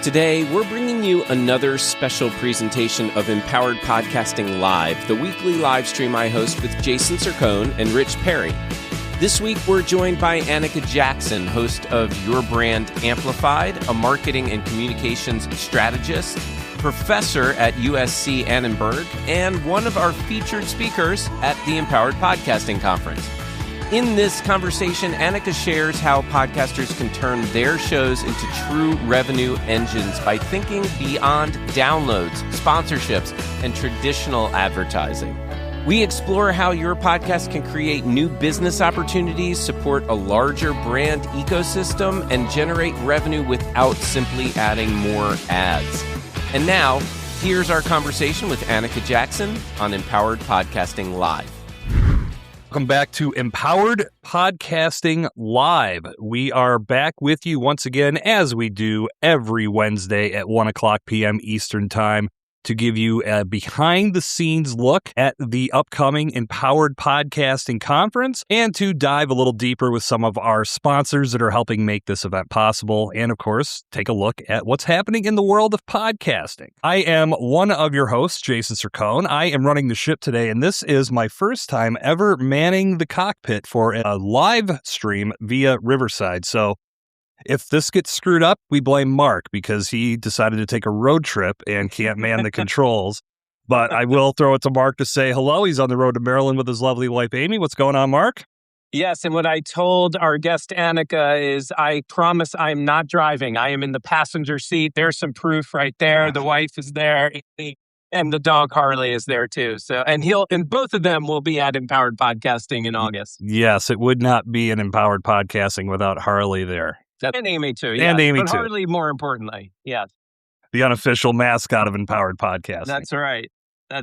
Today, we're bringing you another special presentation of Empowered Podcasting Live, the weekly live stream I host with Jason Cercone and Rich Perry. This week, we're joined by Anika Jackson, host of Your Brand Amplified, a marketing and communications strategist, professor at USC Annenberg, and one of our featured speakers at the Empowered Podcasting Conference. In this conversation, Anika shares how podcasters can turn their shows into true revenue engines by thinking beyond downloads, sponsorships, and traditional advertising. We explore how your podcast can create new business opportunities, support a larger brand ecosystem, and generate revenue without simply adding more ads. And now, here's our conversation with Anika Jackson on Empowered Podcasting Live. Welcome back to Empowered Podcasting Live. We are back with you once again, as we do every Wednesday at 1 o'clock p.m. Eastern Time, to give you a behind-the-scenes look at the upcoming Empowered Podcasting Conference and to dive a little deeper with some of our sponsors that are helping make this event possible. And, of course, take a look at what's happening in the world of podcasting. I am one of your hosts, Jason Cercone. I am running the ship today, and this is my first time ever manning the cockpit for a live stream via Riverside. So, if this gets screwed up, we blame Mark because he decided to take a road trip and can't man the controls. But I will throw it to Mark to say hello. He's on the road to Maryland with his lovely wife, Amy. What's going on, Mark? Yes, and what I told our guest, Anika, is I promise I'm not driving. I am in the passenger seat. There's some proof right there. The wife is there, and the dog Harley is there too. So, and both of them will be at Empowered Podcasting in August. Yes, it would not be an Empowered Podcasting without Harley there. And Amy too. And Amy but too. Harley, more importantly. Yes. The unofficial mascot of Empowered Podcasting. That's right.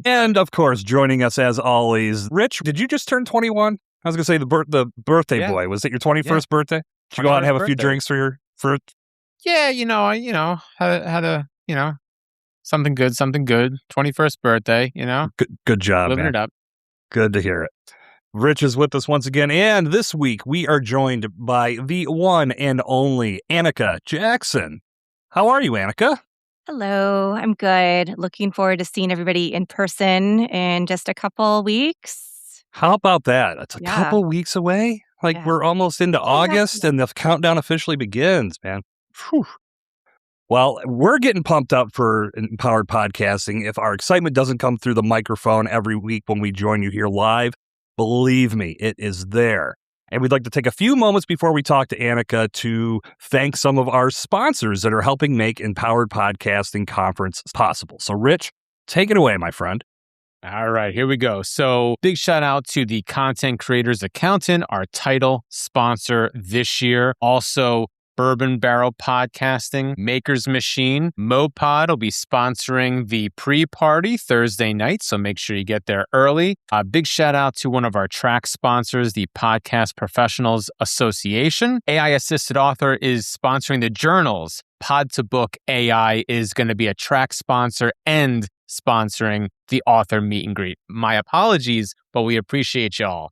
And of course, joining us as always, Rich, did you just turn 21? I was going to say the birthday boy. Was it your 21st birthday? Did you go out and have a few drinks for your first? Yeah, had a something good. 21st birthday, Good job, living man. it up. Good to hear it. Rich is with us once again, and this week we are joined by the one and only Anika Jackson. How are you, Anika? Hello, I'm good. Looking forward to seeing everybody in person in just a couple weeks. How about that? It's a couple weeks away. We're almost into August, and the countdown officially begins, man. Whew. Well, we're getting pumped up for Empowered Podcasting. If our excitement doesn't come through the microphone every week when we join you here live, believe me, it is there. And we'd like to take a few moments before we talk to Anika to thank some of our sponsors that are helping make Empowered Podcasting Conference possible. So, Rich, take it away, my friend. All right, here we go. So, big shout out to the Content Creators Accountant, our title sponsor this year. Also, Bourbon Barrel Podcasting, Maker's Machine. Mopod will be sponsoring the pre-party Thursday night, so make sure you get there early. A big shout out to one of our track sponsors, the Podcast Professionals Association. AI Assisted Author is sponsoring the journals. Pod to Book AI is going to be a track sponsor and sponsoring the author meet and greet. My apologies, but we appreciate y'all.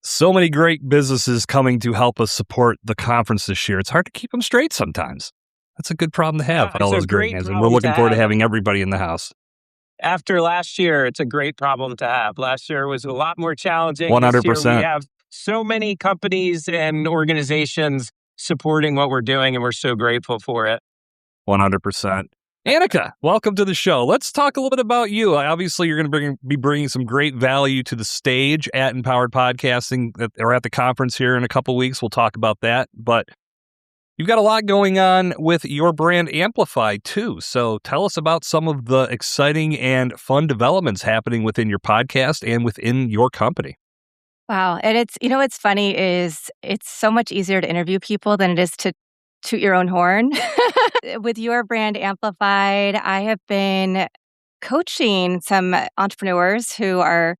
So many great businesses coming to help us support the conference this year. It's hard to keep them straight sometimes. That's a good problem to have. All those great names, and we're looking forward to having everybody in the house. After last year, it's a great problem to have. Last year was a lot more challenging. 100%. This year we have so many companies and organizations supporting what we're doing, and we're so grateful for it. 100%. Anika, welcome to the show. Let's talk a little bit about you. Obviously, you're going to be bringing some great value to the stage at Empowered Podcasting or at the conference here in a couple weeks. We'll talk about that. But you've got a lot going on with Your Brand Amplified, too. So tell us about some of the exciting and fun developments happening within your podcast and within your company. Wow. And what's funny is it's so much easier to interview people than it is to toot your own horn. With Your Brand Amplified, I have been coaching some entrepreneurs who are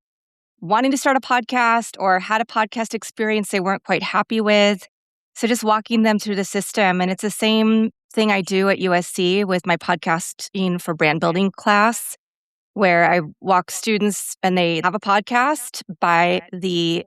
wanting to start a podcast or had a podcast experience they weren't quite happy with. So just walking them through the system. And it's the same thing I do at USC with my podcasting for brand building class, where I walk students and they have a podcast by the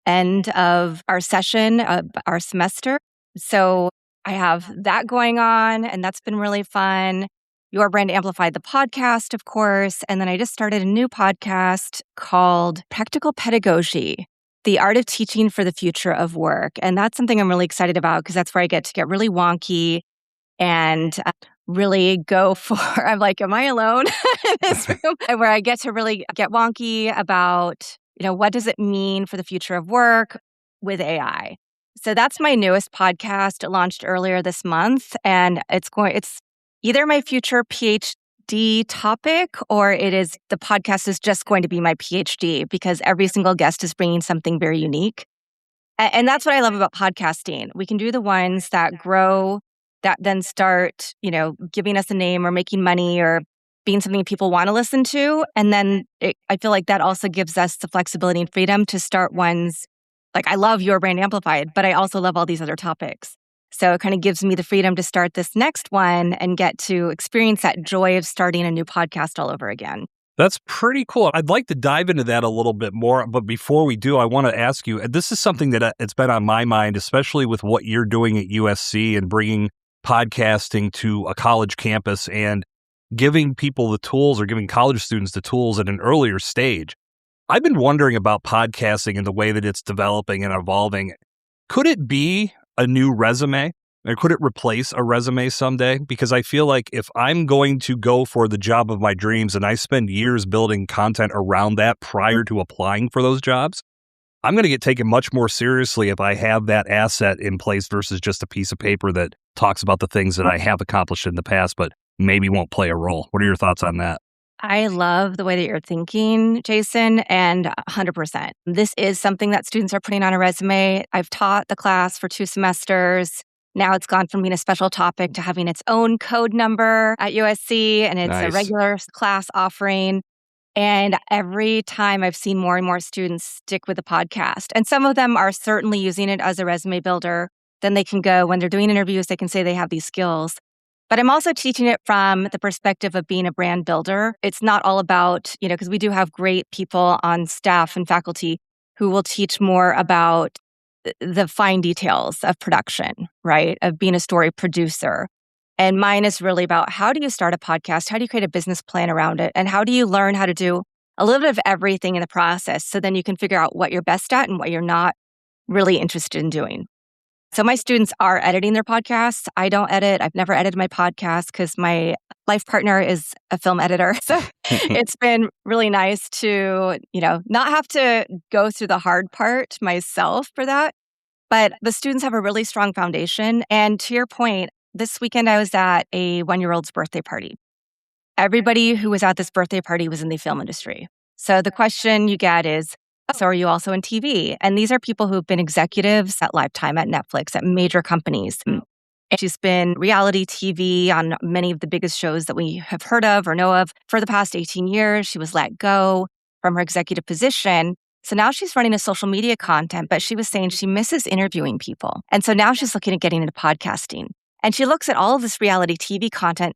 end of our session, our semester. So I have that going on, and that's been really fun. Your Brand Amplified, the podcast, of course. And then I just started a new podcast called Practical Pedagogy, the art of teaching for the future of work. And that's something I'm really excited about because that's where I get to get really wonky and really go for, I'm like, am I alone in this room? Where I get to really get wonky about, what does it mean for the future of work with AI? So that's my newest podcast. It launched earlier this month, and it's either my future PhD topic or the podcast is just going to be my PhD because every single guest is bringing something very unique. And that's what I love about podcasting. We can do the ones that grow, that then start, giving us a name or making money or being something people want to listen to. And then I feel like that also gives us the flexibility and freedom to start ones. Like I love Your Brand Amplified, but I also love all these other topics. So it kind of gives me the freedom to start this next one and get to experience that joy of starting a new podcast all over again. That's pretty cool. I'd like to dive into that a little bit more. But before we do, I want to ask you, this is something that it's been on my mind, especially with what you're doing at USC and bringing podcasting to a college campus and giving people the tools or giving college students the tools at an earlier stage. I've been wondering about podcasting and the way that it's developing and evolving. Could it be a new resume? Or could it replace a resume someday? Because I feel like if I'm going to go for the job of my dreams and I spend years building content around that prior to applying for those jobs, I'm going to get taken much more seriously if I have that asset in place versus just a piece of paper that talks about the things that I have accomplished in the past, but maybe won't play a role. What are your thoughts on that? I love the way that you're thinking, Jason, and 100%. This is something that students are putting on a resume. I've taught the class for 2 semesters. Now it's gone from being a special topic to having its own code number at USC, and it's a regular class offering. And every time I've seen more and more students stick with the podcast. And some of them are certainly using it as a resume builder. Then they can go, when they're doing interviews, they can say they have these skills. But I'm also teaching it from the perspective of being a brand builder. It's not all about, because we do have great people on staff and faculty who will teach more about the fine details of production, right? Of being a story producer. And mine is really about how do you start a podcast? How do you create a business plan around it? And how do you learn how to do a little bit of everything in the process so then you can figure out what you're best at and what you're not really interested in doing. So my students are editing their podcasts. I don't edit. I've never edited my podcast because my life partner is a film editor. So it's been really nice to, not have to go through the hard part myself for that. But the students have a really strong foundation. And to your point, this weekend I was at a 1-year-old's birthday party. Everybody who was at this birthday party was in the film industry. So the question you get is, so are you also in TV? And these are people who've been executives at Lifetime, at Netflix, at major companies. And she's been reality TV on many of the biggest shows that we have heard of or know of for the past 18 years. She was let go from her executive position. So now she's running a social media content, but she was saying she misses interviewing people. And so now she's looking at getting into podcasting. And she looks at all of this reality TV content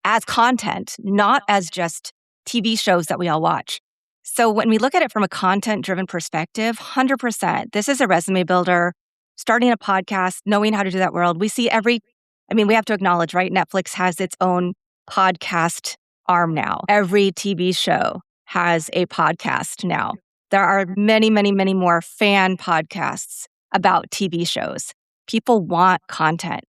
as content, not as just TV shows that we all watch. So when we look at it from a content-driven perspective, 100%, this is a resume builder, starting a podcast, knowing how to do that world. We see we have to acknowledge, right? Netflix has its own podcast arm now. Every TV show has a podcast now. There are many, many, many more fan podcasts about TV shows. People want content.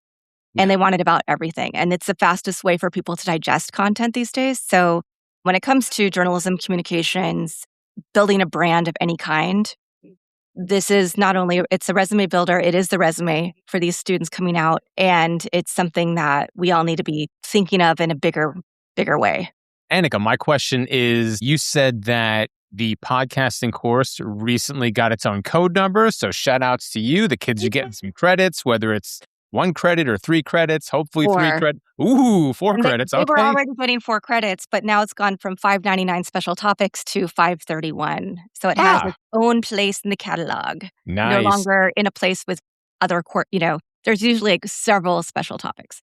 And they want it about everything. And it's the fastest way for people to digest content these days. So when it comes to journalism, communications, building a brand of any kind, this is not only, it's a resume builder, it is the resume for these students coming out. And it's something that we all need to be thinking of in a bigger way. Anika, my question is, you said that the podcasting course recently got its own code number. So shout outs to you. The kids are getting some credits, whether it's 1 credit or 3 credits, hopefully 4. 3 credits. Ooh, 4 credits. They were already getting 4 credits, but now it's gone from $5.99 special topics to $5.31. So it has its own place in the catalog. Nice. No longer in a place with other there's usually several special topics.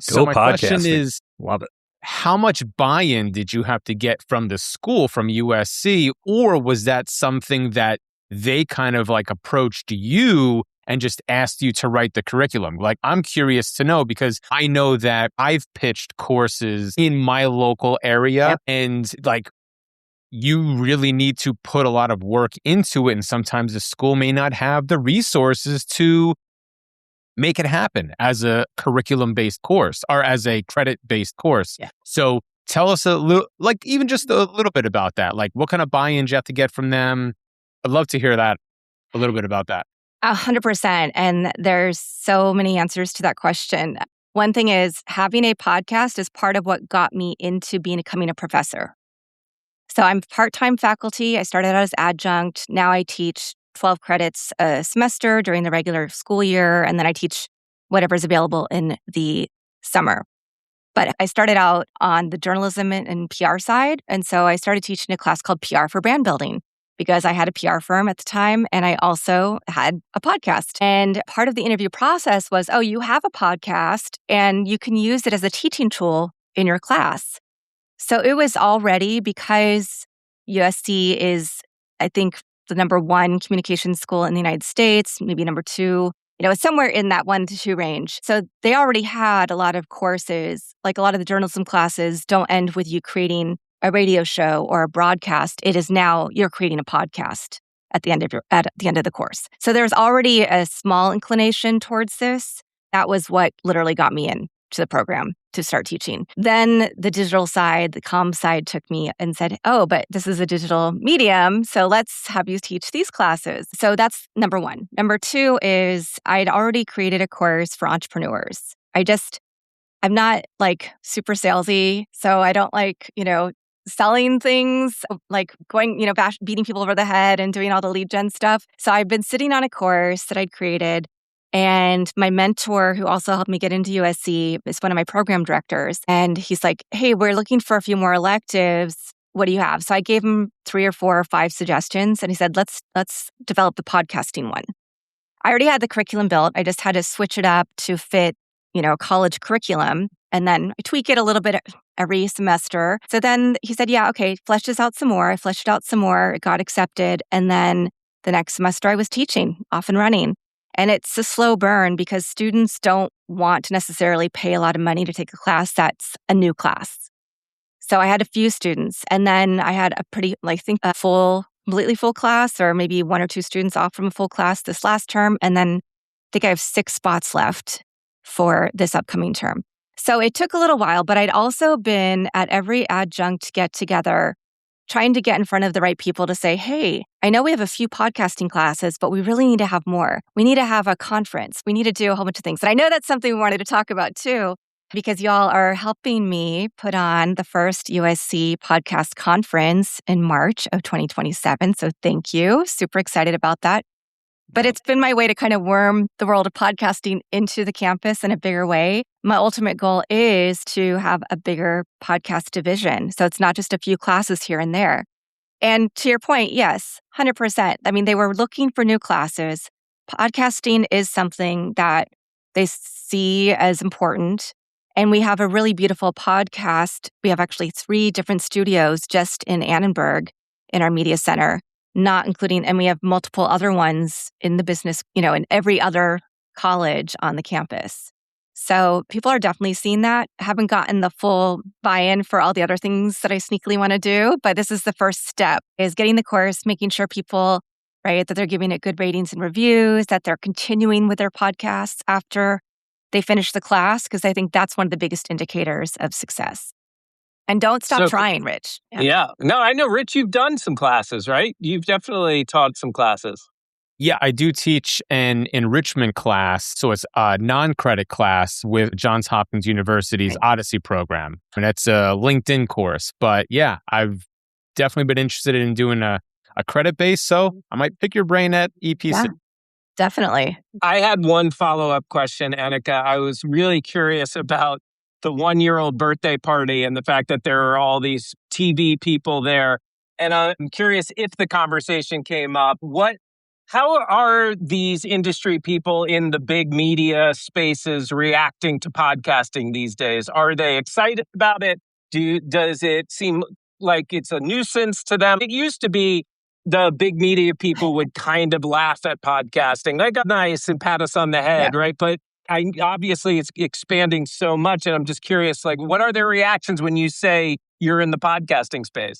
So my question is, love it. How much buy-in did you have to get from the school, from USC, or was that something that they kind of approached you and just asked you to write the curriculum? Like, I'm curious to know because I know that I've pitched courses in my local area and like, you really need to put a lot of work into it. And sometimes the school may not have the resources to make it happen as a curriculum-based course or as a credit-based course. Yeah. So tell us a little, like even just a little bit about that. Like what kind of buy-in you have to get from them? I'd love to hear that, a little bit about that. 100%. And there's so many answers to that question. One thing is having a podcast is part of what got me into becoming a professor. So I'm part-time faculty. I started out as adjunct. Now I teach 12 credits a semester during the regular school year, and then I teach whatever's available in the summer. But I started out on the journalism and PR side, and so I started teaching a class called PR for Brand Building because I had a PR firm at the time, and I also had a podcast. And part of the interview process was, oh, you have a podcast, and you can use it as a teaching tool in your class. So it was already because USC is, I think, the number one communications school in the United States, maybe number two, somewhere in that 1 to 2 range. So they already had a lot of courses, like a lot of the journalism classes don't end with you creating a radio show or a broadcast. It is now you're creating a podcast at the end of the course. So there's already a small inclination towards this. That was what literally got me in to the program to start teaching. Then the digital side, the comm side took me and said, oh, but this is a digital medium, so let's have you teach these classes. So that's number one. Number two is I'd already created a course for entrepreneurs. I'm not like super salesy, so I don't like, selling things, like going, beating people over the head and doing all the lead gen stuff. So I've been sitting on a course that I'd created. And my mentor, who also helped me get into USC, is one of my program directors. And he's like, hey, we're looking for a few more electives. What do you have? So I gave him 3 or 4 or 5 suggestions. And he said, let's develop the podcasting one. I already had the curriculum built. I just had to switch it up to fit, college curriculum. And then I tweak it a little bit every semester. So then he said, yeah, okay, flesh this out some more. I fleshed it out some more. It got accepted. And then the next semester I was teaching, off and running. And it's a slow burn because students don't want to necessarily pay a lot of money to take a class that's a new class. So I had a few students, and then I had a completely full class, or maybe 1 or 2 students off from a full class this last term. And then I think I have 6 spots left for this upcoming term. So it took a little while, but I'd also been at every adjunct get together trying to get in front of the right people to say, hey, I know we have a few podcasting classes, but we really need to have more. We need to have a conference. We need to do a whole bunch of things. And I know that's something we wanted to talk about too, because y'all are helping me put on the first USC podcast conference in March of 2027. So thank you. Super excited about that. But it's been my way to kind of worm the world of podcasting into the campus in a bigger way. My ultimate goal is to have a bigger podcast division. So it's not just a few classes here and there. And to your point, yes, 100%. I mean, they were looking for new classes. Podcasting is something that they see as important. And we have a really beautiful podcast. We have actually 3 different studios just in Annenberg in our media center. Not including, and we have multiple other ones in the business, in every other college on the campus. So people are definitely seeing that. Haven't gotten the full buy-in for all the other things that I sneakily want to do, but this is the first step, is getting the course, making sure people, right, that they're giving it good ratings and reviews, that they're continuing with their podcasts after they finish the class, because I think that's one of the biggest indicators of success. And don't stop trying, Rich. Yeah. No, I know, Rich, you've done some classes, right? You've definitely taught some classes. Yeah, I do teach an enrichment class. So it's a non-credit class with Johns Hopkins University's Odyssey program. And that's a LinkedIn course. But yeah, I've definitely been interested in doing a credit base. So I might pick your brain at EPC. Yeah, definitely. I had one follow-up question, Anika. I was really curious about the 1-year-old birthday party and the fact that there are all these TV people there. And I'm curious if the conversation came up, how are these industry people in the big media spaces reacting to podcasting these days? Are they excited about it? Does it seem like it's a nuisance to them? It used to be the big media people would kind of laugh at podcasting. They got nice and pat us on the head, right? But obviously it's expanding so much. And I'm just curious, like, what are their reactions when you say you're in the podcasting space?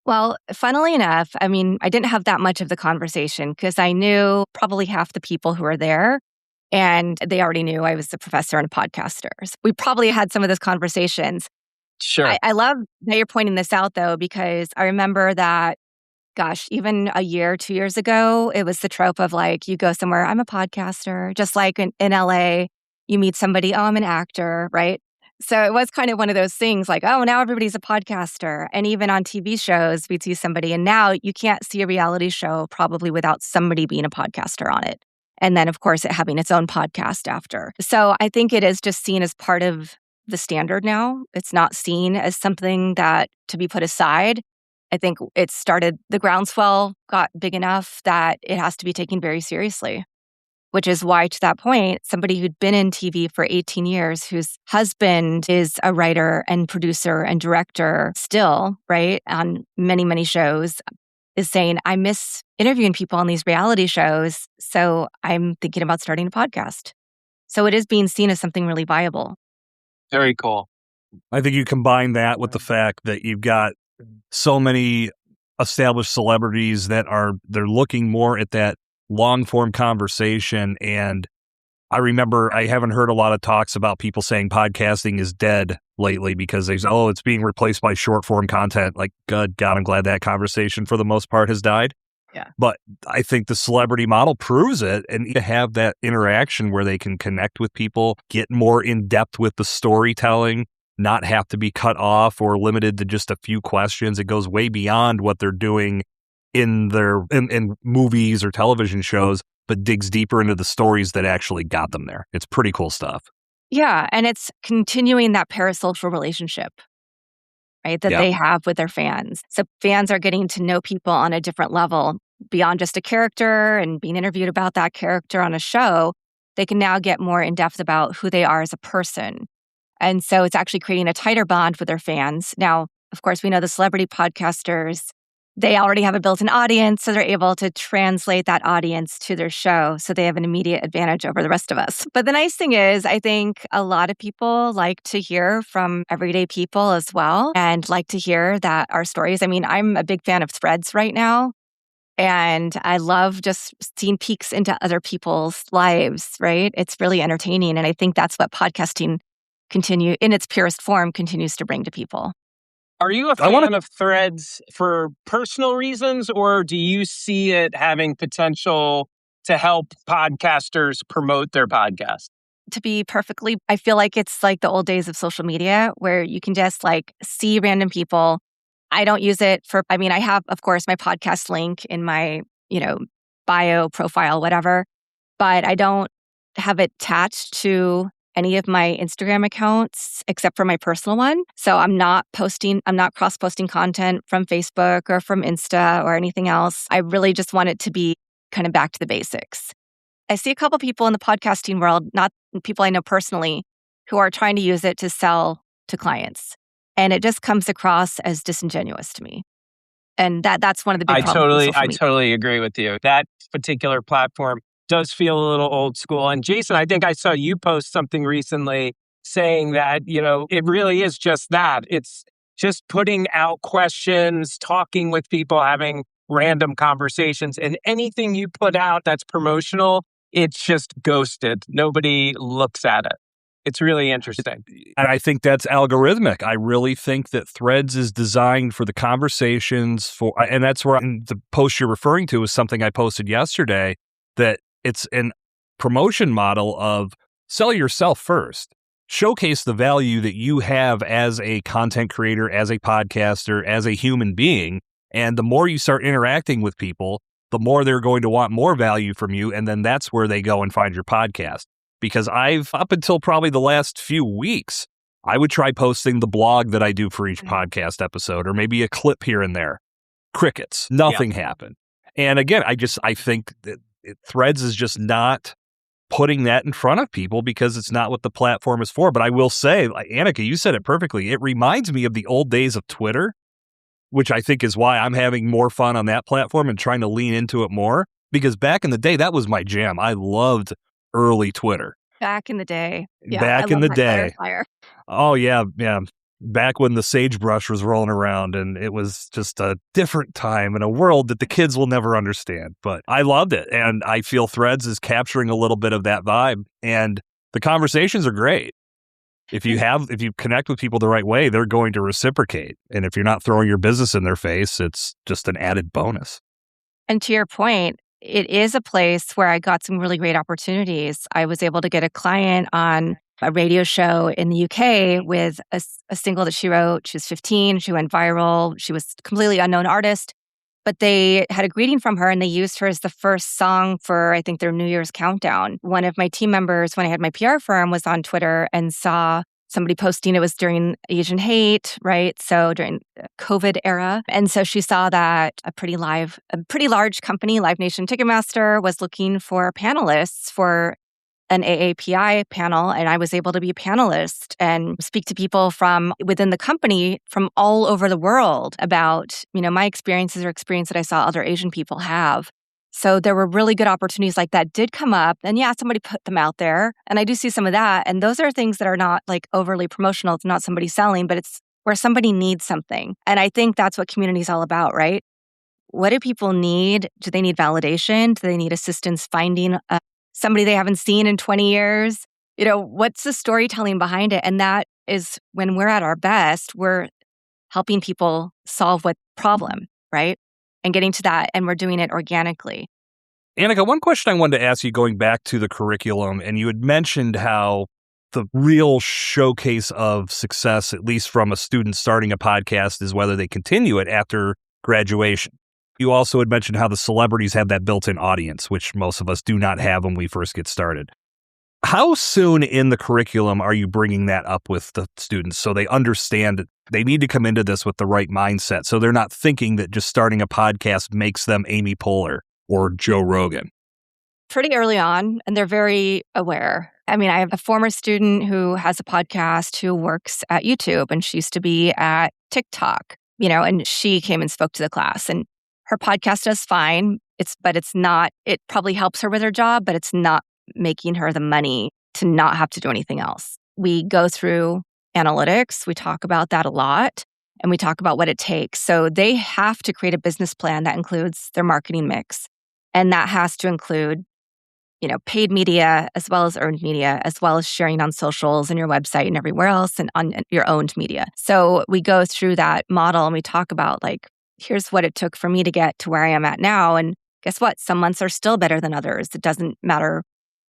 Well, funnily enough, I mean, I didn't have that much of the conversation because I knew probably half the people who were there, and they already knew I was a professor and a podcaster. So we probably had some of those conversations. Sure. I love that you're pointing this out, though, because I remember that, gosh, even a year, 2 years ago, it was the trope of like, you go somewhere, I'm a podcaster, just like in LA, you meet somebody, oh, I'm an actor, right? So it was kind of one of those things like, oh, now everybody's a podcaster. And even on TV shows, we'd see somebody. And now you can't see a reality show probably without somebody being a podcaster on it. And then, of course, it having its own podcast after. So I think it is just seen as part of the standard now. It's not seen as something that to be put aside. I think it started, the groundswell got big enough that it has to be taken very seriously. Which is why, to that point, somebody who'd been in TV for 18 years, whose husband is a writer and producer and director still, right, on many, many shows, is saying, I miss interviewing people on these reality shows, so I'm thinking about starting a podcast. So it is being seen as something really viable. Very cool. I think you combine that with the fact that you've got so many established celebrities that they're looking more at that long-form conversation. And I remember I haven't heard a lot of talks about people saying podcasting is dead lately because it's being replaced by short-form content. Like, good God, I'm glad that conversation for the most part has died. Yeah. But I think the celebrity model proves it, and to have that interaction where they can connect with people, get more in-depth with the storytelling, not have to be cut off or limited to just a few questions. It goes way beyond what they're doing in movies or television shows, but digs deeper into the stories that actually got them there. It's pretty cool stuff. Yeah, and it's continuing that parasocial relationship, right, that they have with their fans. So fans are getting to know people on a different level beyond just a character and being interviewed about that character on a show. They can now get more in depth about who they are as a person. And so it's actually creating a tighter bond with their fans. Now, of course, we know the celebrity podcasters, they already have a built-in audience, so they're able to translate that audience to their show. So they have an immediate advantage over the rest of us. But the nice thing is, I think a lot of people like to hear from everyday people as well and like to hear that our stories. I mean, I'm a big fan of Threads right now. And I love just seeing peeks into other people's lives, right? It's really entertaining. And I think that's what podcasting in its purest form continues to bring to people. Are you a fan of Threads for personal reasons, or do you see it having potential to help podcasters promote their podcast? To be perfectly, I feel like it's like the old days of social media where you can just like see random people. I don't use it I have, of course, my podcast link in my, bio, profile, whatever, but I don't have it attached to any of my Instagram accounts except for my personal one. So I'm not cross-posting content from Facebook or from Insta or anything else. I really just want it to be kind of back to the basics. I see a couple people in the podcasting world, not people I know personally, who are trying to use it to sell to clients. And it just comes across as disingenuous to me. And that's one of the big problems. I totally agree with you. That particular platform does feel a little old school. And Jason, I think I saw you post something recently saying that, it really is just that. It's just putting out questions, talking with people, having random conversations, and anything you put out that's promotional, it's just ghosted. Nobody looks at it. It's really interesting. And I think that's algorithmic. I really think that Threads is designed for the conversations and that's where the post you're referring to is something I posted yesterday, that it's an promotion model of sell yourself first. Showcase the value that you have as a content creator, as a podcaster, as a human being. And the more you start interacting with people, the more they're going to want more value from you. And then that's where they go and find your podcast. Because up until probably the last few weeks, I would try posting the blog that I do for each podcast episode, or maybe a clip here and there. Crickets. Nothing happened. And again, I think that Threads is just not putting that in front of people because it's not what the platform is for. But I will say, like Anika, you said it perfectly. It reminds me of the old days of Twitter, which I think is why I'm having more fun on that platform and trying to lean into it more. Because back in the day, that was my jam. I loved early Twitter. Back in the day. Yeah, Back I in love the that day. clarifier. Oh, yeah. Back when the sagebrush was rolling around, and it was just a different time in a world that the kids will never understand. But I loved it. And I feel Threads is capturing a little bit of that vibe. And the conversations are great. If you connect with people the right way, they're going to reciprocate. And if you're not throwing your business in their face, it's just an added bonus. And to your point, it is a place where I got some really great opportunities. I was able to get a client on a radio show in the UK with a single that she wrote. She was 15. She went viral. She was a completely unknown artist, but they had a greeting from her and they used her as the first song for, I think, their New Year's countdown. One of my team members, when I had my PR firm, was on Twitter and saw somebody posting. It was during Asian hate, right? So during the COVID era. And so she saw that a pretty large company, Live Nation Ticketmaster, was looking for panelists for an AAPI panel. And I was able to be a panelist and speak to people from within the company from all over the world about, my experiences or experience that I saw other Asian people have. So there were really good opportunities like that did come up. And yeah, somebody put them out there. And I do see some of that. And those are things that are not like overly promotional. It's not somebody selling, but it's where somebody needs something. And I think that's what community is all about, right? What do people need? Do they need validation? Do they need assistance finding somebody they haven't seen in 20 years? What's the storytelling behind it? And that is when we're at our best, we're helping people solve what problem, right? And getting to that, and we're doing it organically. Anika, one question I wanted to ask you going back to the curriculum, and you had mentioned how the real showcase of success, at least from a student starting a podcast, is whether they continue it after graduation. You also had mentioned how the celebrities have that built-in audience, which most of us do not have when we first get started. How soon in the curriculum are you bringing that up with the students so they understand that they need to come into this with the right mindset, so they're not thinking that just starting a podcast makes them Amy Poehler or Joe Rogan? Pretty early on, and they're very aware. I mean, I have a former student who has a podcast who works at YouTube, and she used to be at TikTok, and she came and spoke to the class. And her podcast does fine. It probably helps her with her job, but it's not making her the money to not have to do anything else. We go through analytics. We talk about that a lot, and we talk about what it takes. So they have to create a business plan that includes their marketing mix. And that has to include, paid media as well as earned media, as well as sharing on socials and your website and everywhere else and on your owned media. So we go through that model and we talk about here's what it took for me to get to where I am at now. And guess what? Some months are still better than others. It doesn't matter.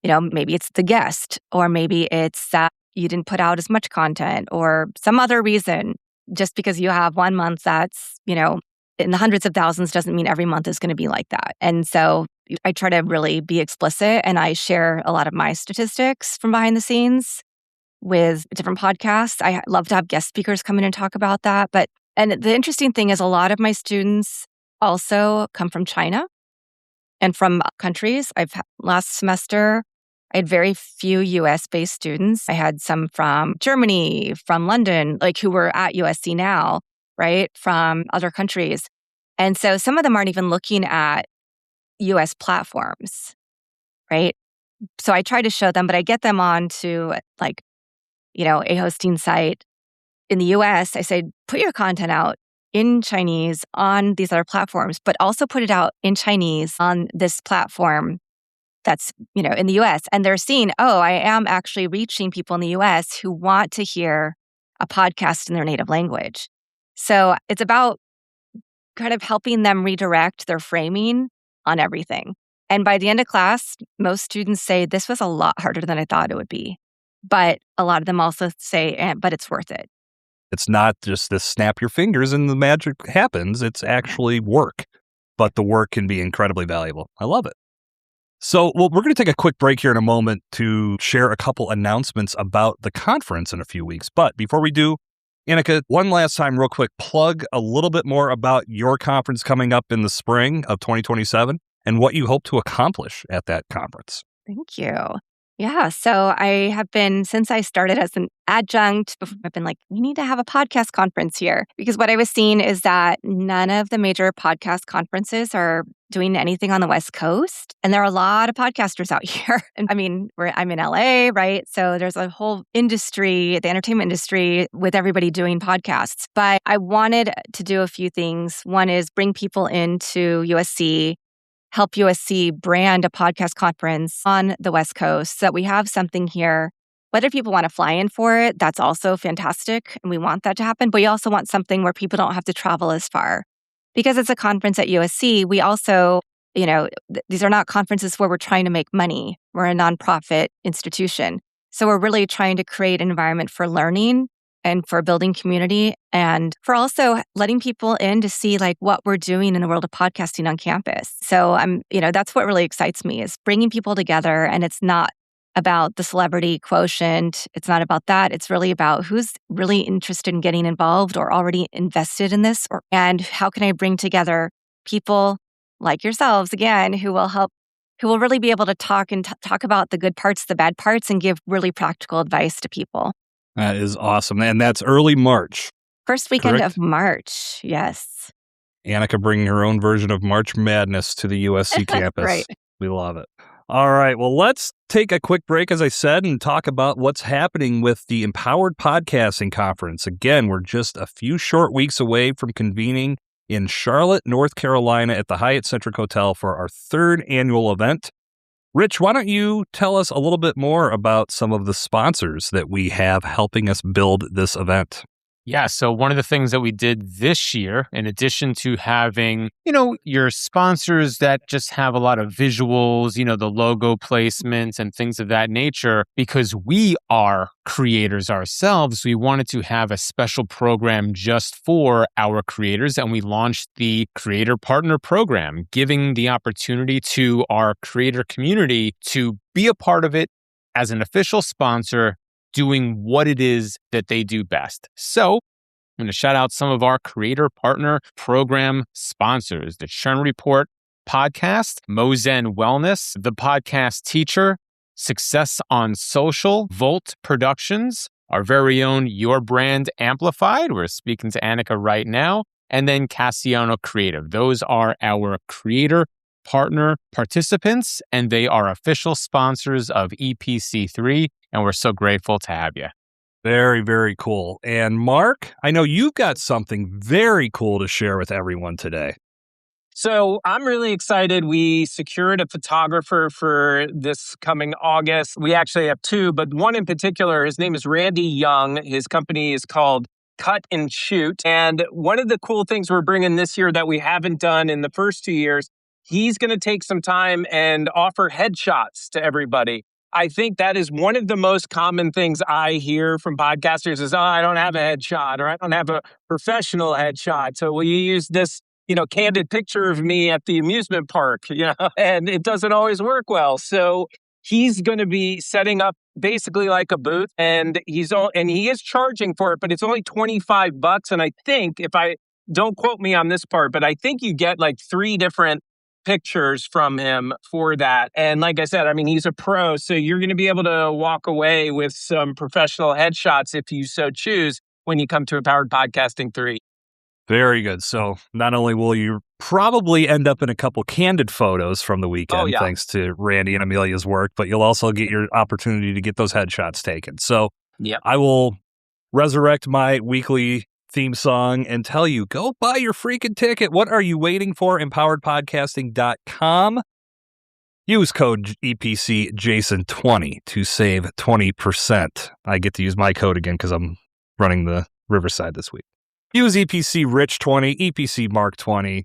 Maybe it's the guest, or maybe it's that you didn't put out as much content or some other reason. Just because you have one month that's, in the hundreds of thousands doesn't mean every month is going to be like that. And so I try to really be explicit, and I share a lot of my statistics from behind the scenes with different podcasts. I love to have guest speakers come in and talk about that. And the interesting thing is a lot of my students also come from China and from countries. Last semester, I had very few US-based students. I had some from Germany, from London, who were at USC now, right? From other countries. And so some of them aren't even looking at US platforms, right? So I try to show them, but I get them on to a hosting site in the US. I say, put your content out in Chinese on these other platforms, but also put it out in Chinese on this platform that's, in the US. And they're seeing, I am actually reaching people in the US who want to hear a podcast in their native language. So it's about kind of helping them redirect their framing on everything. And by the end of class, most students say, this was a lot harder than I thought it would be. But a lot of them also say, but it's worth it. It's not just this snap your fingers and the magic happens. It's actually work. But the work can be incredibly valuable. I love it. So, we're going to take a quick break here in a moment to share a couple announcements about the conference in a few weeks. But before we do, Anika, one last time, real quick, plug a little bit more about your conference coming up in the spring of 2027 and what you hope to accomplish at that conference. Thank you. Yeah. So I have been, since I started as an adjunct, I've been like, we need to have a podcast conference here. Because what I was seeing is that none of the major podcast conferences are doing anything on the West Coast. And there are a lot of podcasters out here. And I mean, I'm in LA, right? So there's a whole industry, the entertainment industry, with everybody doing podcasts. But I wanted to do a few things. One is bring people into USC, help USC brand a podcast conference on the West Coast so that we have something here. Whether people want to fly in for it, that's also fantastic. And we want that to happen. But we also want something where people don't have to travel as far. Because it's a conference at USC, we also, these are not conferences where we're trying to make money. We're a nonprofit institution. So we're really trying to create an environment for learning and for building community and for also letting people in to see like what we're doing in the world of podcasting on campus. So that's what really excites me is bringing people together. And it's not about the celebrity quotient. It's not about that. It's really about who's really interested in getting involved or already invested in this, and how can I bring together people like yourselves again, who will really be able to talk and talk about the good parts, the bad parts, and give really practical advice to people. That is awesome. And that's early March. First weekend correct? of March, yes. Anika bringing her own version of March Madness to the USC campus. Right. We love it. All right. Well, let's take a quick break, as I said, and talk about what's happening with the Empowered Podcasting Conference. Again, we're just a few short weeks away from convening in Charlotte, North Carolina at the Hyatt Centric Hotel for our third annual event. Rich, why don't you tell us a little bit more about some of the sponsors that we have helping us build this event? Yeah, so one of the things that we did this year, in addition to having, your sponsors that just have a lot of visuals, the logo placements and things of that nature, because we are creators ourselves, we wanted to have a special program just for our creators. And we launched the Creator Partner Program, giving the opportunity to our creator community to be a part of it as an official sponsor, doing what it is that they do best. So I'm going to shout out some of our Creator Partner Program sponsors: the Churn Report Podcast, Mozen Wellness, The Podcast Teacher, Success on Social, Volt Productions, our very own Your Brand Amplified. We're speaking to Anika right now. And then Cassiano Creative. Those are our Creator Partner participants, and they are official sponsors of EPC3. And we're so grateful to have you. Very, very cool. And Mark, I know you've got something very cool to share with everyone today. So I'm really excited. We secured a photographer for this coming August. We actually have two, but one in particular, his name is Randy Young. His company is called Cut and Shoot. And one of the cool things we're bringing this year that we haven't done in the first 2 years, he's going to take some time and offer headshots to everybody. I think that is one of the most common things I hear from podcasters is, I don't have a headshot, or I don't have a professional headshot. So will you use this, candid picture of me at the amusement park, and it doesn't always work well. So he's going to be setting up basically like a booth, and he is charging for it, but it's only $25. And I think, don't quote me on this part, but I think you get like 3 different pictures from him for that. And like I said, he's a pro, so you're going to be able to walk away with some professional headshots if you so choose when you come to Empowered Podcasting 3. Very good. So not only will you probably end up in a couple candid photos from the weekend, thanks to Randy and Amelia's work, but you'll also get your opportunity to get those headshots taken. So I will resurrect my weekly theme song and tell you, go buy your freaking ticket. What are you waiting for? EmpoweredPodcasting.com. Use code EPC Jason20 to save 20%. I get to use my code again because I'm running the Riverside this week. Use EPC Rich20, EPC Mark20.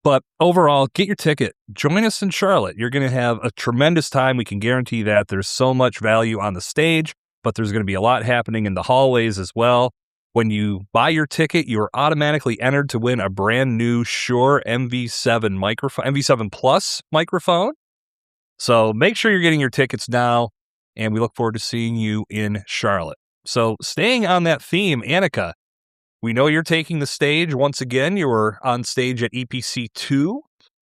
But overall, get your ticket. Join us in Charlotte. You're going to have a tremendous time. We can guarantee that. There's so much value on the stage, but there's going to be a lot happening in the hallways as well. When you buy your ticket, you are automatically entered to win a brand new Shure MV7 Plus microphone. So make sure you're getting your tickets now, and we look forward to seeing you in Charlotte. So staying on that theme, Anika, we know you're taking the stage once again. You were on stage at EPC 2.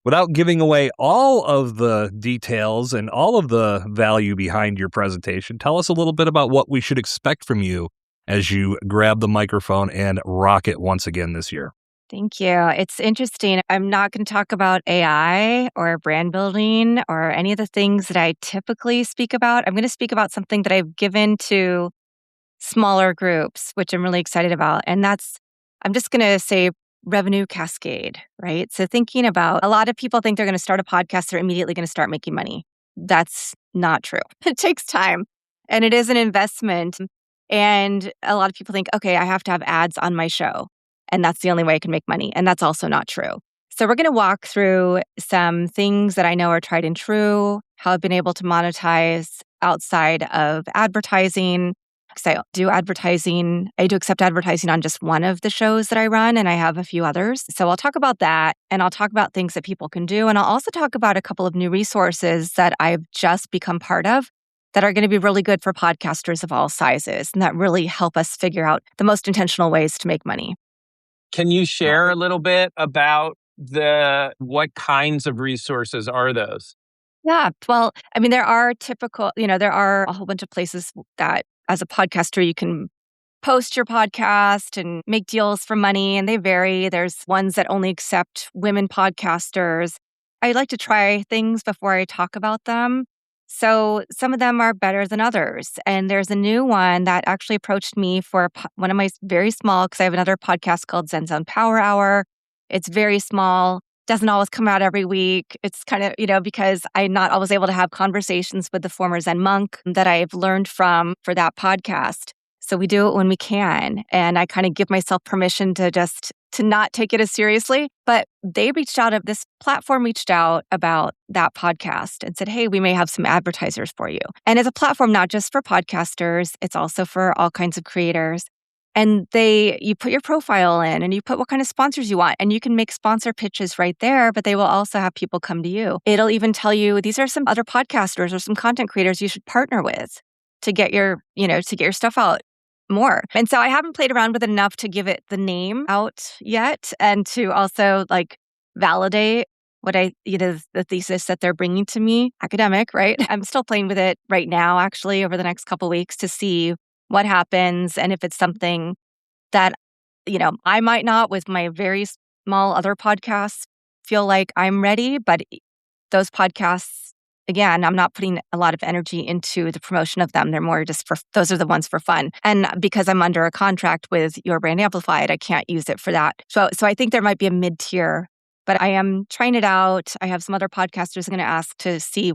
without giving away all of the details and all of the value behind your presentation, tell us a little bit about what we should expect from you as you grab the microphone and rock it once again this year. Thank you. It's interesting. I'm not going to talk about AI or brand building or any of the things that I typically speak about. I'm going to speak about something that I've given to smaller groups, which I'm really excited about. And I'm just going to say revenue cascade, right? So thinking about, a lot of people think they're going to start a podcast, they're immediately going to start making money. That's not true. It takes time and it is an investment. And a lot of people think, okay, I have to have ads on my show, and that's the only way I can make money. And that's also not true. So we're going to walk through some things that I know are tried and true, how I've been able to monetize outside of advertising. Because I do advertising, I do accept advertising on just one of the shows that I run, and I have a few others. So I'll talk about that, and I'll talk about things that people can do. And I'll also talk about a couple of new resources that I've just become part of that are going to be really good for podcasters of all sizes and that really help us figure out the most intentional ways to make money. Can you share a little bit about what kinds of resources are those? Yeah. Well, I mean, there are there are a whole bunch of places that as a podcaster, you can post your podcast and make deals for money, and they vary. There's ones that only accept women podcasters. I like to try things before I talk about them. So some of them are better than others. And there's a new one that actually approached me for one of my very small, because I have another podcast called Zen Zone Power Hour. It's very small, doesn't always come out every week. It's kind of, because I'm not always able to have conversations with the former Zen monk that I've learned from for that podcast. So we do it when we can. And I kind of give myself permission to not take it as seriously. But this platform reached out about that podcast and said, hey, we may have some advertisers for you. And it's a platform not just for podcasters, it's also for all kinds of creators. And you put your profile in and you put what kind of sponsors you want, and you can make sponsor pitches right there, but they will also have people come to you. It'll even tell you, these are some other podcasters or some content creators you should partner with to get your stuff out more. And so I haven't played around with it enough to give it the name out yet, and to also validate what the thesis that they're bringing to me, academic, right? I'm still playing with it right now, actually, over the next couple of weeks to see what happens, and if it's something that, I might not, with my very small other podcasts, feel like I'm ready. But those podcasts, again, I'm not putting a lot of energy into the promotion of them. They're more just those are the ones for fun. And because I'm under a contract with Your Brand Amplified, I can't use it for that. So I think there might be a mid-tier, but I am trying it out. I have some other podcasters I'm going to ask to see,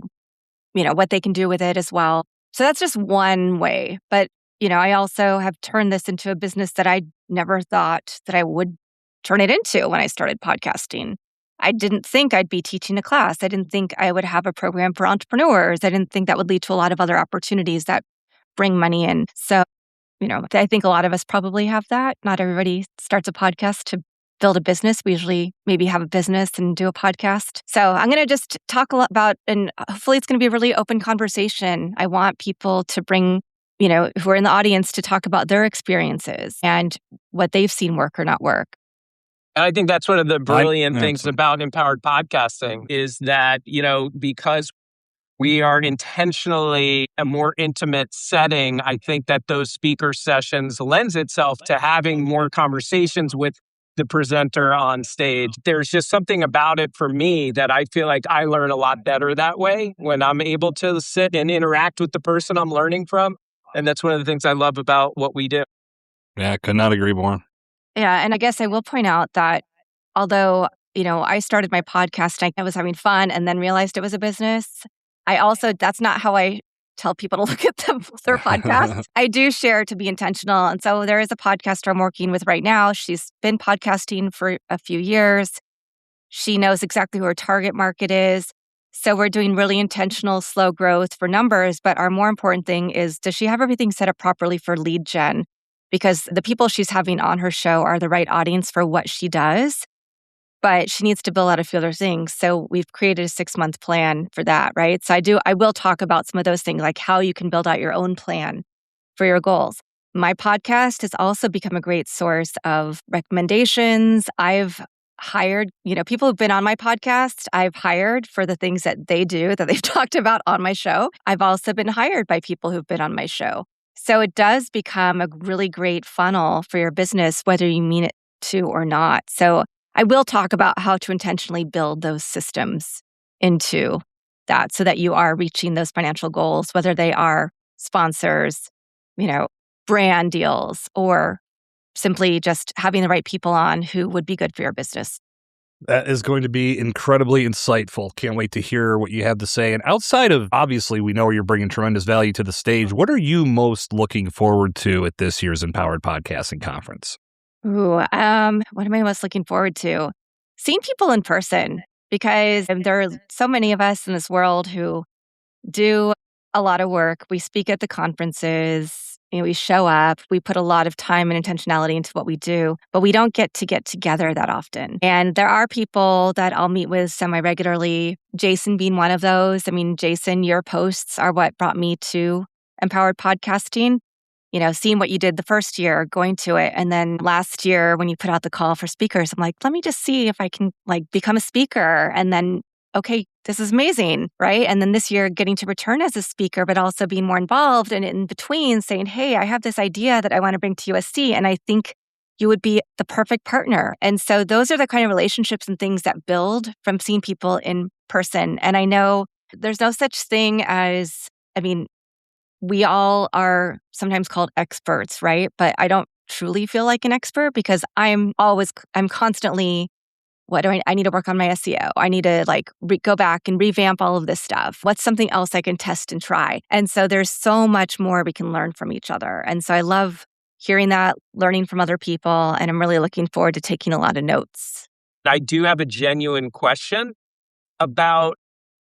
what they can do with it as well. So that's just one way. But I also have turned this into a business that I never thought that I would turn it into when I started podcasting. I didn't think I'd be teaching a class. I didn't think I would have a program for entrepreneurs. I didn't think that would lead to a lot of other opportunities that bring money in. So, I think a lot of us probably have that. Not everybody starts a podcast to build a business. We usually maybe have a business and do a podcast. So I'm going to just talk a lot about, and hopefully it's going to be a really open conversation. I want people to bring who are in the audience to talk about their experiences and what they've seen work or not work. And I think that's one of the brilliant things about empowered podcasting is that, because we are intentionally a more intimate setting, I think that those speaker sessions lends itself to having more conversations with the presenter on stage. There's just something about it for me that I feel like I learn a lot better that way when I'm able to sit and interact with the person I'm learning from. And that's one of the things I love about what we do. Yeah, I could not agree more. Yeah. And I guess I will point out that although, I started my podcast, I was having fun and then realized it was a business. That's not how I tell people to look at their podcast. I do share to be intentional. And so there is a podcaster I'm working with right now. She's been podcasting for a few years. She knows exactly who her target market is. So we're doing really intentional, slow growth for numbers. But our more important thing is, does she have everything set up properly for lead gen? Because the people she's having on her show are the right audience for what she does. But she needs to build out a few other things. So we've created a 6-month plan for that, right? So I will talk about some of those things, like how you can build out your own plan for your goals. My podcast has also become a great source of recommendations. I've hired, people who've been on my podcast, I've hired for the things that they do that they've talked about on my show. I've also been hired by people who've been on my show. So it does become a really great funnel for your business, whether you mean it to or not. So I will talk about how to intentionally build those systems into that so that you are reaching those financial goals, whether they are sponsors, brand deals, or simply just having the right people on who would be good for your business. That is going to be incredibly insightful. Can't wait to hear what you have to say. And outside of, obviously, we know you're bringing tremendous value to the stage. What are you most looking forward to at this year's Empowered Podcasting Conference? What am I most looking forward to? Seeing people in person, because there are so many of us in this world who do a lot of work. We speak at the conferences. We show up, we put a lot of time and intentionality into what we do, but we don't get together that often. And there are people that I'll meet with semi-regularly, Jason being one of those. Jason, your posts are what brought me to Empowered Podcasting. Seeing what you did the first year, going to it. And then last year when you put out the call for speakers, I'm like, let me just see if I can become a speaker. And then, okay, this is amazing, right? And then this year getting to return as a speaker, but also being more involved and in between saying, hey, I have this idea that I want to bring to USC and I think you would be the perfect partner. And so those are the kind of relationships and things that build from seeing people in person. And I know there's no such thing as, we all are sometimes called experts, right? But I don't truly feel like an expert because I'm constantly, I need to work on my SEO. I need to go back and revamp all of this stuff. What's something else I can test and try? And so there's so much more we can learn from each other. And so I love hearing that, learning from other people, and I'm really looking forward to taking a lot of notes. I do have a genuine question about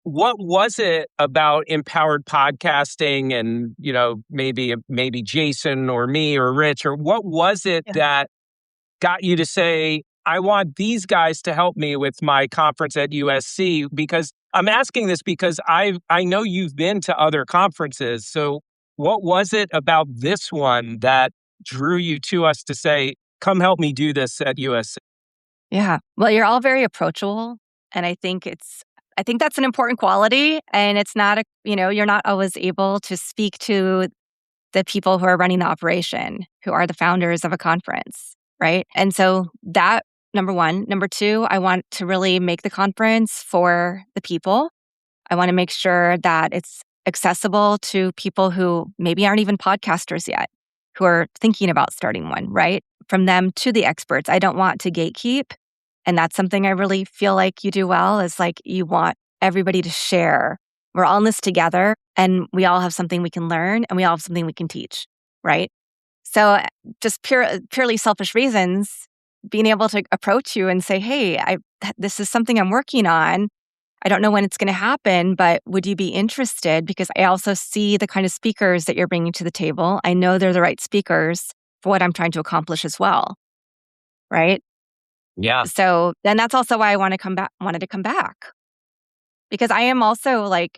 what was it about Empowered Podcasting and, maybe Jason or me or Rich, or what was it that got you to say, I want these guys to help me with my conference at USC? Because I'm asking this because I know you've been to other conferences. So what was it about this one that drew you to us to say, come help me do this at USC? Yeah. Well, you're all very approachable. And I think that's an important quality. And it's not you're not always able to speak to the people who are running the operation, who are the founders of a conference, right? And so that, number one. Number two, I want to really make the conference for the people. I want to make sure that it's accessible to people who maybe aren't even podcasters yet, who are thinking about starting one, right? From them to the experts. I don't want to gatekeep. And that's something I really feel like you do well, is you want everybody to share. We're all in this together and we all have something we can learn and we all have something we can teach, right? So just purely selfish reasons, being able to approach you and say, hey, this is something I'm working on. I don't know when it's going to happen, but would you be interested? Because I also see the kind of speakers that you're bringing to the table. I know they're the right speakers for what I'm trying to accomplish as well, right? Yeah. So then that's also why I wanted to come back. Because I am also I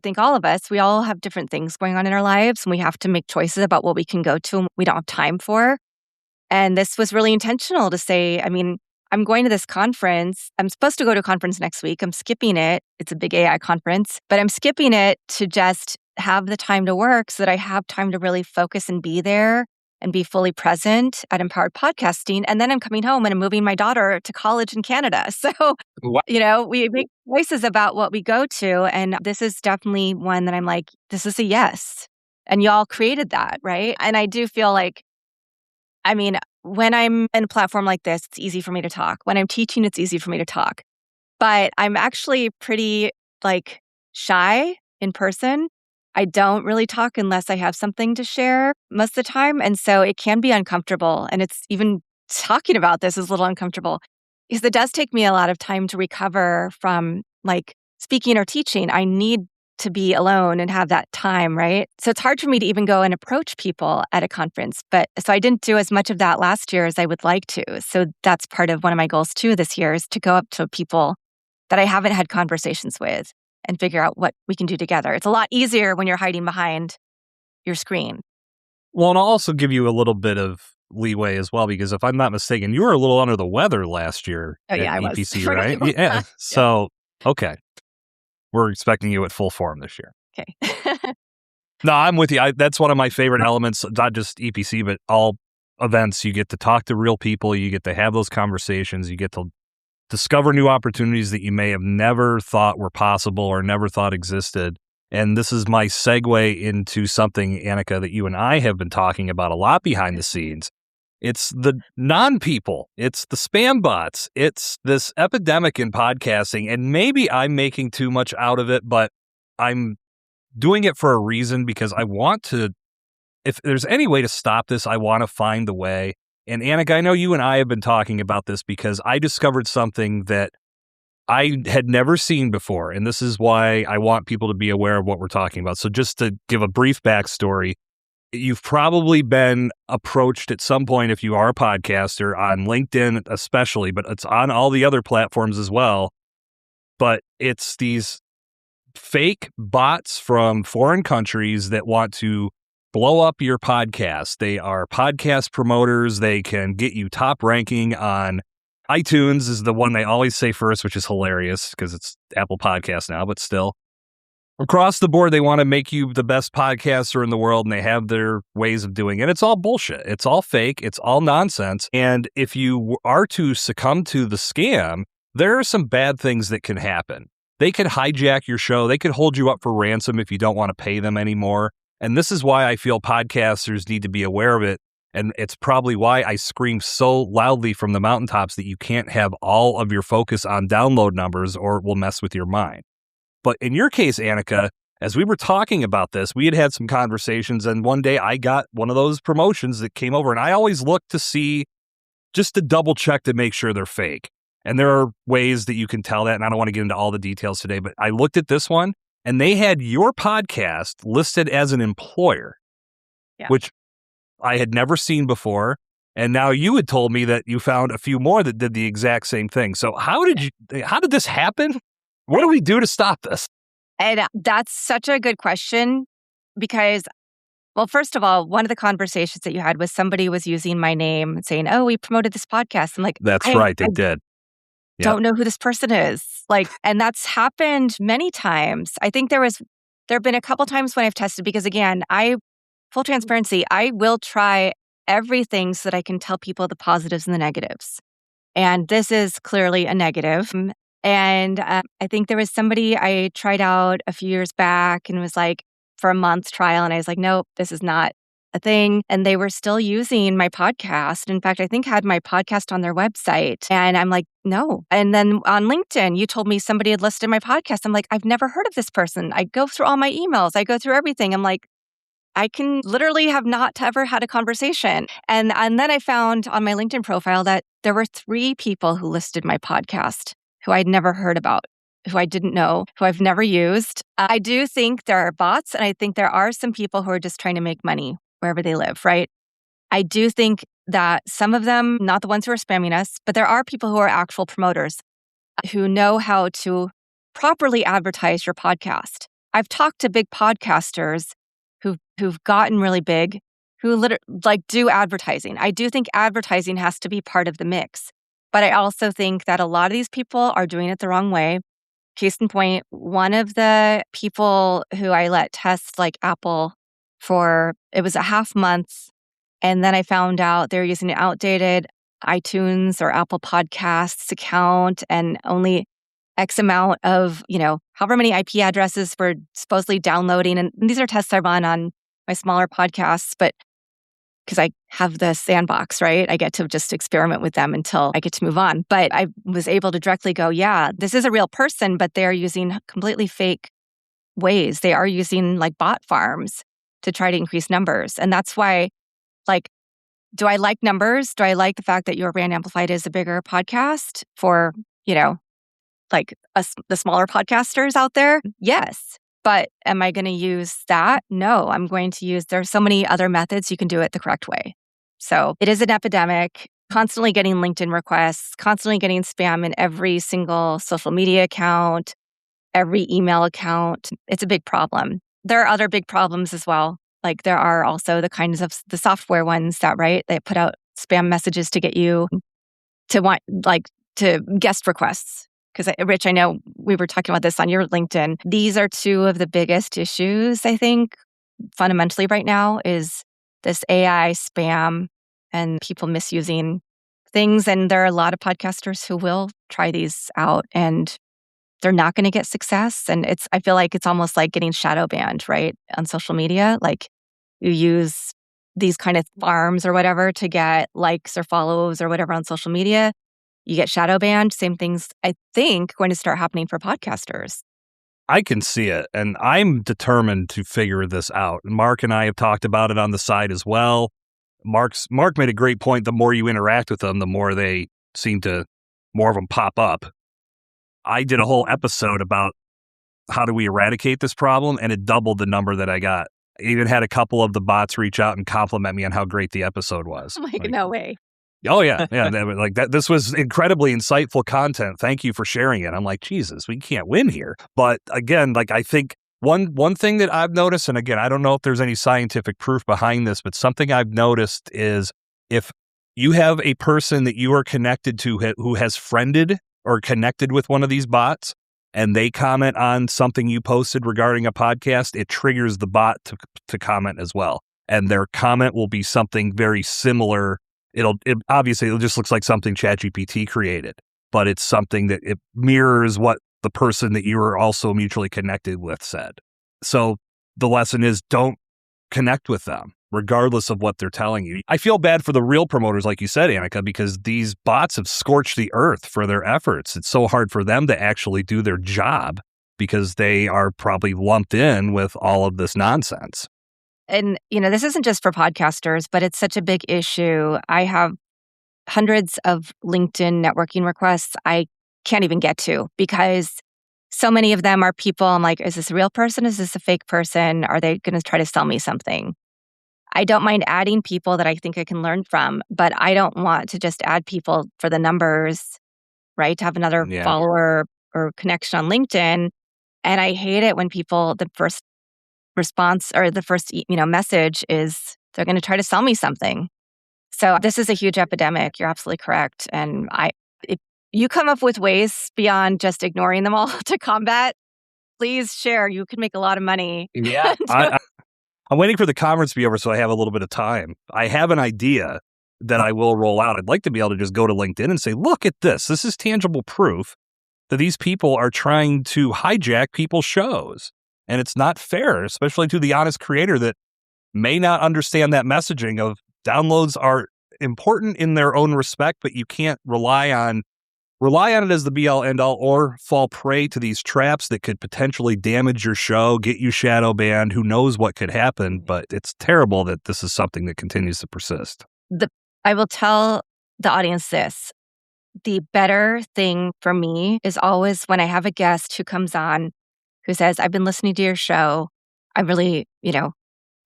think all of us, we all have different things going on in our lives and we have to make choices about what we can go to and we don't have time for. And this was really intentional to say, I'm going to this conference. I'm supposed to go to a conference next week. I'm skipping it. It's a big AI conference, but I'm skipping it to just have the time to work so that I have time to really focus and be there and be fully present at Empowered Podcasting. And then I'm coming home and I'm moving my daughter to college in Canada. So, we make choices about what we go to. And this is definitely one that I'm like, this is a yes. And y'all created that, right? And I do feel when I'm in a platform like this, it's easy for me to talk. When I'm teaching, it's easy for me to talk. But I'm actually pretty shy in person. I don't really talk unless I have something to share most of the time. And so it can be uncomfortable. And it's even talking about this is a little uncomfortable because it does take me a lot of time to recover from speaking or teaching. I need to be alone and have that time, right? So it's hard for me to even go and approach people at a conference. So I didn't do as much of that last year as I would like to. So that's part of one of my goals too this year, is to go up to people that I haven't had conversations with and figure out what we can do together. It's a lot easier when you're hiding behind your screen. Well, and I'll also give you a little bit of leeway as well, because if I'm not mistaken, you were a little under the weather last year Oh, yeah, at I was. EPC, Forgot right? about Yeah. that. So, okay. We're expecting you at full form this year. Okay. No, I'm with you. That's one of my favorite elements, not just EPC, but all events. You get to talk to real people. You get to have those conversations. You get to discover new opportunities that you may have never thought were possible or never thought existed. And this is my segue into something, Anika, that you and I have been talking about a lot behind the scenes. It's the non-people. It's the spam bots. It's this epidemic in podcasting. And maybe I'm making too much out of it, but I'm doing it for a reason, because I want to, if there's any way to stop this, I want to find the way. And Anika, I know you and I have been talking about this because I discovered something that I had never seen before. And this is why I want people to be aware of what we're talking about. So just to give a brief backstory, you've probably been approached at some point, if you are a podcaster, on LinkedIn especially, but it's on all the other platforms as well. But it's these fake bots from foreign countries that want to blow up your podcast. They are podcast promoters. They can get you top ranking on iTunes, is the one they always say first, which is hilarious because it's Apple Podcasts now, but still. Across the board, they want to make you the best podcaster in the world, and they have their ways of doing it. It's all bullshit. It's all fake. It's all nonsense. And if you are to succumb to the scam, there are some bad things that can happen. They could hijack your show. They could hold you up for ransom if you don't want to pay them anymore. And this is why I feel podcasters need to be aware of it. And it's probably why I scream so loudly from the mountaintops that you can't have all of your focus on download numbers or it will mess with your mind. But in your case, Anika, as we were talking about this, we had some conversations, and one day I got one of those promotions that came over, and I always look to see, just to double check to make sure they're fake. And there are ways that you can tell that, and I don't want to get into all the details today, but I looked at this one, and they had your podcast listed as an employer, which I had never seen before. And now you had told me that you found a few more that did the exact same thing. So how did this happen? What do we do to stop this? And that's such a good question because, well, first of all, one of the conversations that you had was somebody was using my name and saying, "Oh, we promoted this podcast." I'm like, that's right, they did. Don't know who this person is. Like, and that's happened many times. I think there have been a couple times when I've tested because, again, full transparency, I will try everything so that I can tell people the positives and the negatives. And this is clearly a negative. And I think there was somebody I tried out a few years back and was like for a month trial. And I was like, nope, this is not a thing. And they were still using my podcast. In fact, I think had my podcast on their website. And I'm like, no. And then on LinkedIn, you told me somebody had listed my podcast. I'm like, I've never heard of this person. I go through all my emails. I go through everything. I'm like, I can literally have not ever had a conversation. And then I found on my LinkedIn profile that there were 3 people who listed my podcast who I'd never heard about, who I didn't know, who I've never used. I do think there are bots, and I think there are some people who are just trying to make money wherever they live, right? I do think that some of them, not the ones who are spamming us, but there are people who are actual promoters who know how to properly advertise your podcast. I've talked to big podcasters who've gotten really big, who do advertising. I do think advertising has to be part of the mix. But I also think that a lot of these people are doing it the wrong way. Case in point, one of the people who I let test like Apple it was a half month. And then I found out they're using an outdated iTunes or Apple Podcasts account and only X amount of, however many IP addresses were supposedly downloading. And these are tests I run on my smaller podcasts, but because I have the sandbox, right? I get to just experiment with them until I get to move on. But I was able to directly go, yeah, this is a real person, but they're using completely fake ways. They are using like bot farms to try to increase numbers. And that's why, do I like numbers? Do I like the fact that Your Brand Amplified is a bigger podcast for, the smaller podcasters out there? Yes. But am I going to use that? No, I'm going to use, there's so many other methods you can do it the correct way. So it is an epidemic, constantly getting LinkedIn requests, constantly getting spam in every single social media account, every email account. It's a big problem. There are other big problems as well. Like there are also the kinds of the software ones that, right, they put out spam messages to get you to guest requests. Because Rich, I know we were talking about this on your LinkedIn. These are two of the biggest issues, I think, fundamentally right now is this AI spam and people misusing things. And there are a lot of podcasters who will try these out and they're not going to get success. And I feel like it's almost like getting shadow banned, right? On social media. Like you use these kind of farms or whatever to get likes or follows or whatever on social media. You get shadow banned. Same things, I think, going to start happening for podcasters. I can see it, and I'm determined to figure this out. Mark and I have talked about it on the side as well. Mark made a great point. The more you interact with them, the more they more of them pop up. I did a whole episode about how do we eradicate this problem, and it doubled the number that I got. I even had a couple of the bots reach out and compliment me on how great the episode was. No way. Oh, yeah. This was incredibly insightful content. Thank you for sharing it. I'm like, Jesus, we can't win here. But again, I think one thing that I've noticed, and again, I don't know if there's any scientific proof behind this, but something I've noticed is if you have a person that you are connected to who has friended or connected with one of these bots, and they comment on something you posted regarding a podcast, it triggers the bot to comment as well. And their comment will be something very similar. Obviously, it just looks like something ChatGPT created, but it's something that it mirrors what the person that you are also mutually connected with said. So the lesson is don't connect with them, regardless of what they're telling you. I feel bad for the real promoters, like you said, Anika, because these bots have scorched the earth for their efforts. It's so hard for them to actually do their job because they are probably lumped in with all of this nonsense. And, this isn't just for podcasters, but it's such a big issue. I have hundreds of LinkedIn networking requests I can't even get to because so many of them are people. I'm like, is this a real person? Is this a fake person? Are they going to try to sell me something? I don't mind adding people that I think I can learn from, but I don't want to just add people for the numbers, right? To have another follower or connection on LinkedIn. And I hate it when the first response or the first message is they're going to try to sell me something. So this is a huge epidemic. You're absolutely correct. And if you come up with ways beyond just ignoring them all to combat, please share. You could make a lot of money. Yeah. I'm waiting for the conference to be over so I have a little bit of time. I have an idea that I will roll out. I'd like to be able to just go to LinkedIn and say, look at this. This is tangible proof that these people are trying to hijack people's shows. And it's not fair, especially to the honest creator that may not understand that messaging of downloads are important in their own respect, but you can't rely on it as the be-all, end-all, or fall prey to these traps that could potentially damage your show, get you shadow banned. Who knows what could happen, but it's terrible that this is something that continues to persist. I will tell the audience this. The better thing for me is always when I have a guest who comes on who says, I've been listening to your show. I really,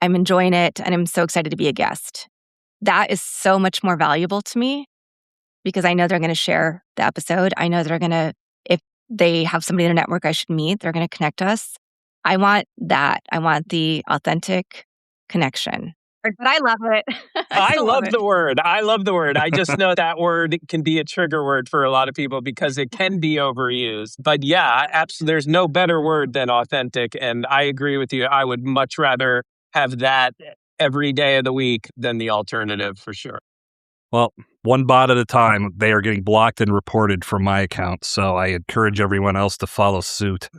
I'm enjoying it and I'm so excited to be a guest. That is so much more valuable to me because I know they're going to share the episode. I know they're going to, if they have somebody in their network I should meet, they're going to connect us. I want that. I want the authentic connection. But I love it. I love the word. I love the word. I just know that word can be a trigger word for a lot of people because it can be overused. But yeah, absolutely. There's no better word than authentic. And I agree with you. I would much rather have that every day of the week than the alternative for sure. Well, one bot at a time, they are getting blocked and reported from my account. So I encourage everyone else to follow suit.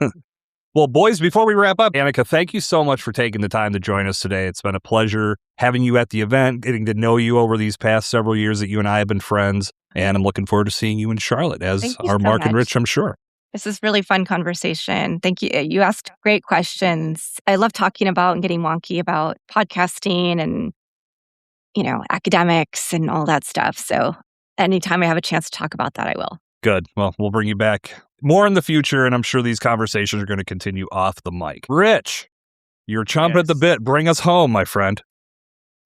Well, boys, before we wrap up, Anika, thank you so much for taking the time to join us today. It's been a pleasure having you at the event, getting to know you over these past several years that you and I have been friends. And I'm looking forward to seeing you in Charlotte, as are Mark and Rich, I'm sure. This is really fun conversation. Thank you. You asked great questions. I love talking about and getting wonky about podcasting and, academics and all that stuff. So anytime I have a chance to talk about that, I will. Good. Well, we'll bring you back more in the future, and I'm sure these conversations are going to continue off the mic. Rich, you're chomping at the bit. Bring us home, my friend.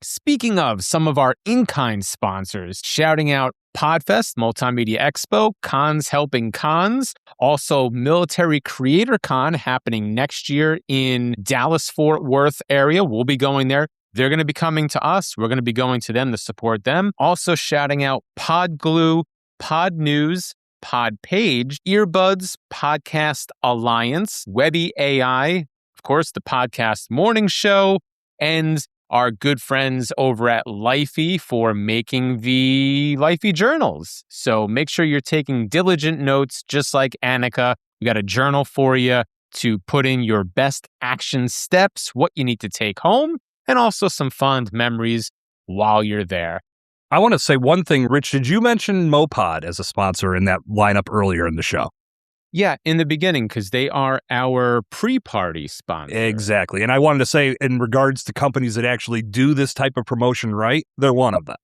Speaking of some of our in-kind sponsors, shouting out Podfest, Multimedia Expo, Cons Helping Cons, also Military Creator Con happening next year in Dallas-Fort Worth area. We'll be going there. They're going to be coming to us. We're going to be going to them to support them. Also shouting out Podglue, Pod News, Podpage, Earbuds, Podcast Alliance, Webby AI, of course, the Podcast Morning Show, and our good friends over at Lifey for making the Lifey journals. So make sure you're taking diligent notes, just like Anika. We got a journal for you to put in your best action steps, what you need to take home, and also some fond memories while you're there. I want to say one thing, Rich. Did you mention Mopod as a sponsor in that lineup earlier in the show? Yeah, in the beginning, because they are our pre-party sponsor. Exactly. And I wanted to say, in regards to companies that actually do this type of promotion right, they're one of them.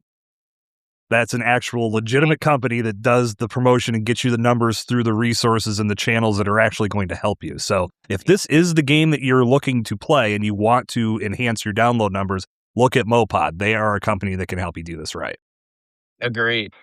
That's an actual legitimate company that does the promotion and gets you the numbers through the resources and the channels that are actually going to help you. So if this is the game that you're looking to play and you want to enhance your download numbers, look at Mopod. They are a company that can help you do this right. Agreed.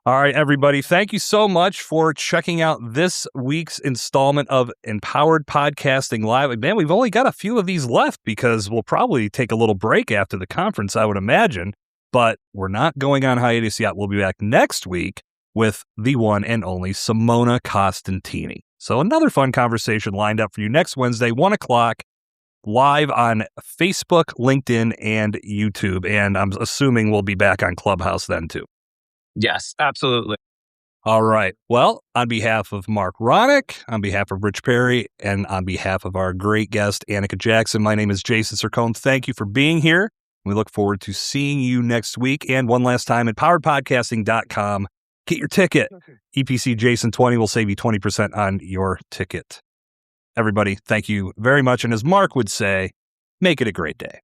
All right, everybody. Thank you so much for checking out this week's installment of Empowered Podcasting Live. Man, we've only got a few of these left because we'll probably take a little break after the conference, I would imagine. But we're not going on hiatus yet. We'll be back next week with the one and only Simona Costantini. So another fun conversation lined up for you next Wednesday, 1 o'clock, live on Facebook, LinkedIn, and YouTube. And I'm assuming we'll be back on Clubhouse then too. Yes, absolutely. All right. Well, on behalf of Mark Ronick, on behalf of Rich Perry, and on behalf of our great guest, Anika Jackson, my name is Jason Sircone. Thank you for being here. We look forward to seeing you next week. And one last time, empoweredpodcasting.com. Get your ticket. EPC Jason 20 will save you 20% on your ticket. Everybody, thank you very much. And as Mark would say, make it a great day.